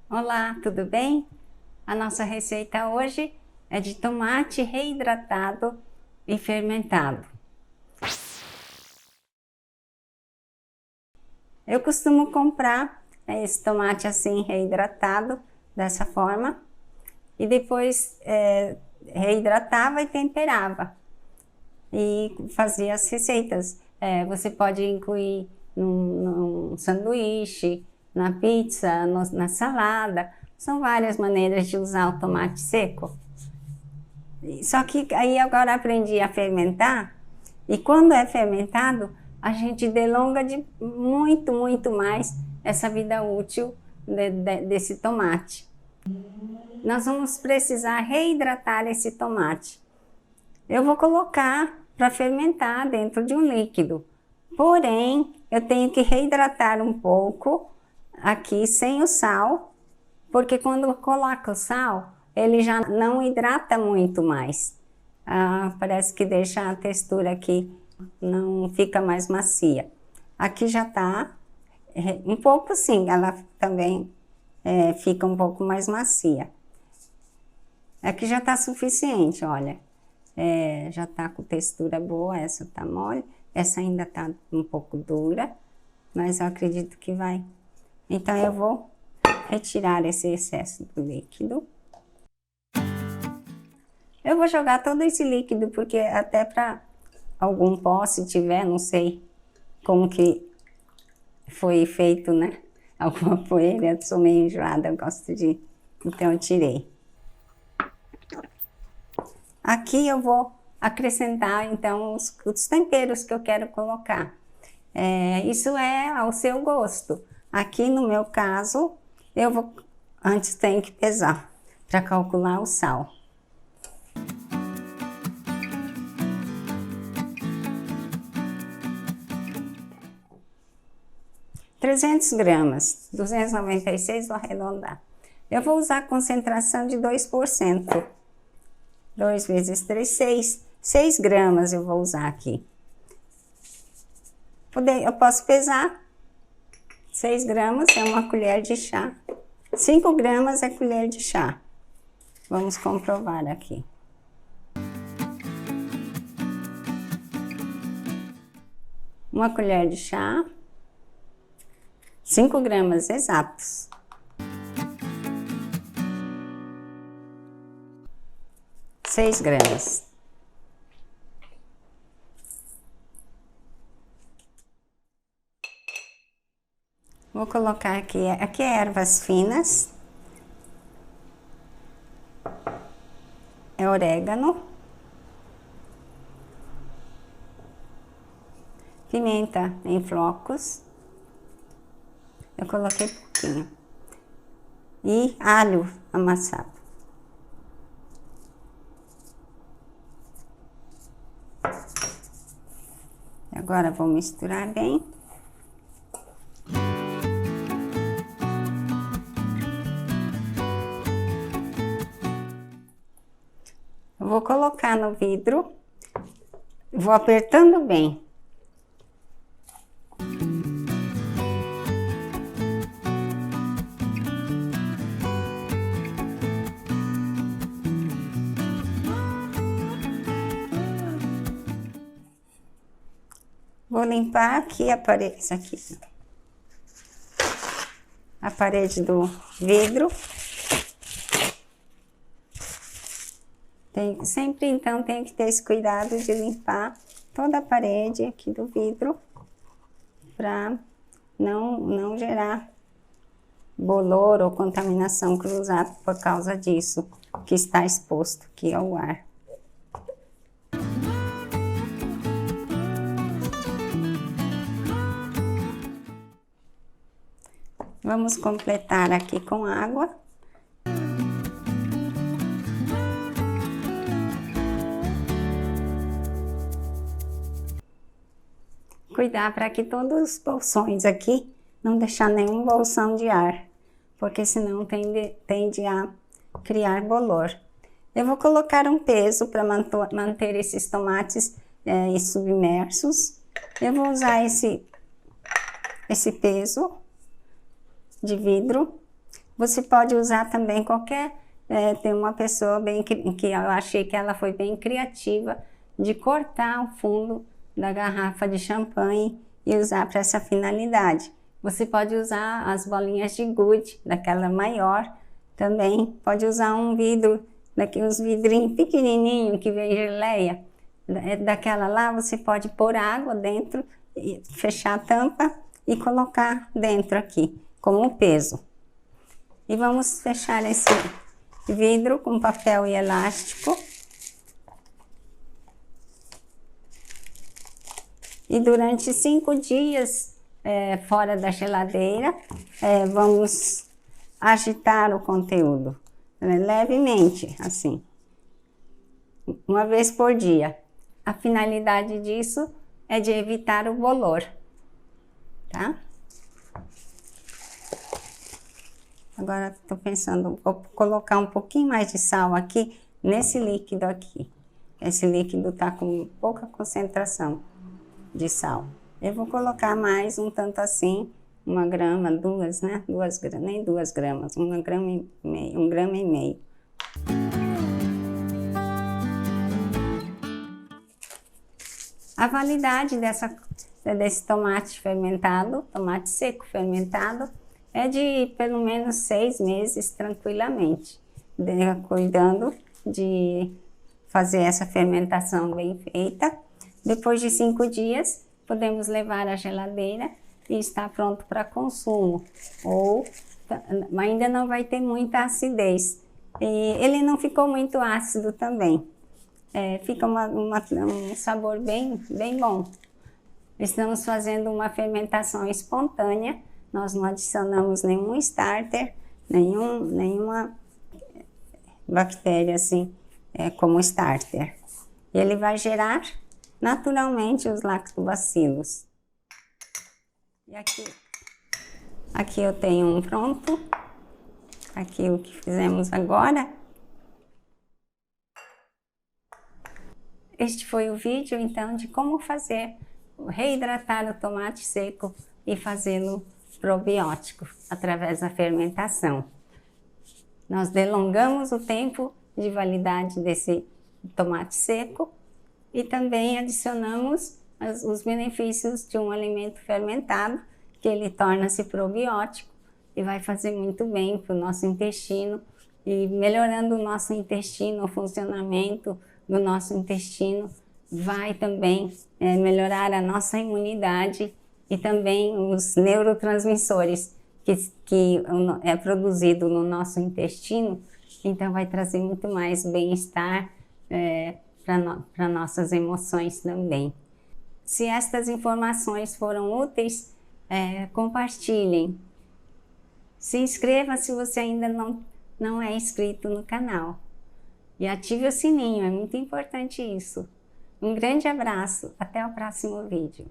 Olá, tudo bem? A nossa receita hoje é de tomate reidratado e fermentado. Eu costumo comprar esse tomate assim reidratado, dessa forma, e depois reidratava e temperava. E fazia as receitas. Você pode incluir num sanduíche, na pizza, na salada. São várias maneiras de usar o tomate seco. Só que aí agora aprendi a fermentar, e quando é fermentado, a gente delonga muito mais essa vida útil desse tomate. Nós vamos precisar reidratar esse tomate. Eu vou colocar para fermentar dentro de um líquido, porém eu tenho que reidratar um pouco aqui sem o sal, porque quando eu coloco o sal, ele já não hidrata muito mais. Parece que deixa a textura aqui, não fica mais macia. Aqui já está um pouco sim, ela também fica um pouco mais macia. Aqui já está suficiente, olha. Já está com textura boa, essa está mole, essa ainda está um pouco dura, mas eu acredito que vai. Então eu vou retirar esse excesso do líquido. Eu vou jogar todo esse líquido, porque até para algum pó, se tiver, não sei como que foi feito, né? Alguma poeira, eu sou meio enjoada, eu gosto de... Então eu tirei. Aqui eu vou acrescentar, então, os temperos que eu quero colocar. Isso é ao seu gosto. Aqui no meu caso, eu vou... Antes tenho que pesar, para calcular o sal. 300 gramas, 296, vou arredondar. Eu vou usar a concentração de 2%. 2 vezes 3, 6. 6 gramas eu vou usar aqui. Eu posso pesar. 6 gramas é uma colher de chá. 5 gramas é colher de chá. Vamos comprovar aqui. Uma colher de chá. 5 gramas exatos. Seis gramas. Vou colocar aqui ervas finas. Orégano. Pimenta em flocos. Eu coloquei pouquinho. E alho amassado. Agora vou misturar bem. Eu vou colocar no vidro. Vou apertando bem. Vou limpar aqui a parede, a parede do vidro. Sempre, então, tenho que ter esse cuidado de limpar toda a parede aqui do vidro, para não gerar bolor ou contaminação cruzada por causa disso, que está exposto aqui ao ar. Vamos completar aqui com água. Cuidar para que todos os bolsões aqui, não deixar nenhum bolsão de ar, porque senão tende a criar bolor. Eu vou colocar um peso para manter esses tomates submersos. Eu vou usar esse peso de vidro. Você pode usar também qualquer... tem uma pessoa que eu achei que ela foi bem criativa de cortar o fundo da garrafa de champanhe e usar para essa finalidade. Você pode usar as bolinhas de gude, daquela maior, também pode usar um vidro, uns vidrinhos pequenininhos que vem geleia. Daquela lá você pode pôr água dentro, e fechar a tampa e colocar dentro aqui, como peso. E vamos fechar esse vidro com papel e elástico. E durante 5 dias fora da geladeira, vamos agitar o conteúdo levemente, assim, uma vez por dia. A finalidade disso é de evitar o bolor, tá? Agora estou pensando, vou colocar um pouquinho mais de sal aqui, nesse líquido aqui. Esse líquido está com pouca concentração de sal. Eu vou colocar mais um tanto assim, 1 grama, 2, né? 2 gramas, nem 2 gramas, 1,5 grama, 1,5 grama. A validade desse tomate fermentado, tomate seco fermentado, é de pelo menos 6 meses tranquilamente, cuidando de fazer essa fermentação bem feita. Depois de 5 dias, podemos levar à geladeira e está pronto para consumo. Ou ainda não vai ter muita acidez. E ele não ficou muito ácido também. Fica um sabor bem bom. Estamos fazendo uma fermentação espontânea. Nós não adicionamos nenhum starter, nenhuma bactéria assim, como starter. Ele vai gerar naturalmente os lactobacilos. E aqui eu tenho um pronto. Aqui o que fizemos agora. Este foi o vídeo, então, de como reidratar o tomate seco e fazê-lo probiótico através da fermentação. Nós delongamos o tempo de validade desse tomate seco e também adicionamos os benefícios de um alimento fermentado, que ele torna-se probiótico e vai fazer muito bem para o nosso intestino, e melhorando o nosso intestino, o funcionamento do nosso intestino, vai também melhorar a nossa imunidade e também os neurotransmissores que é produzido no intestino, então vai trazer muito mais bem-estar para nossas emoções também. Se estas informações foram úteis, compartilhem. Se inscreva se você ainda não é inscrito no canal. E ative o sininho, é muito importante isso. Um grande abraço, até o próximo vídeo.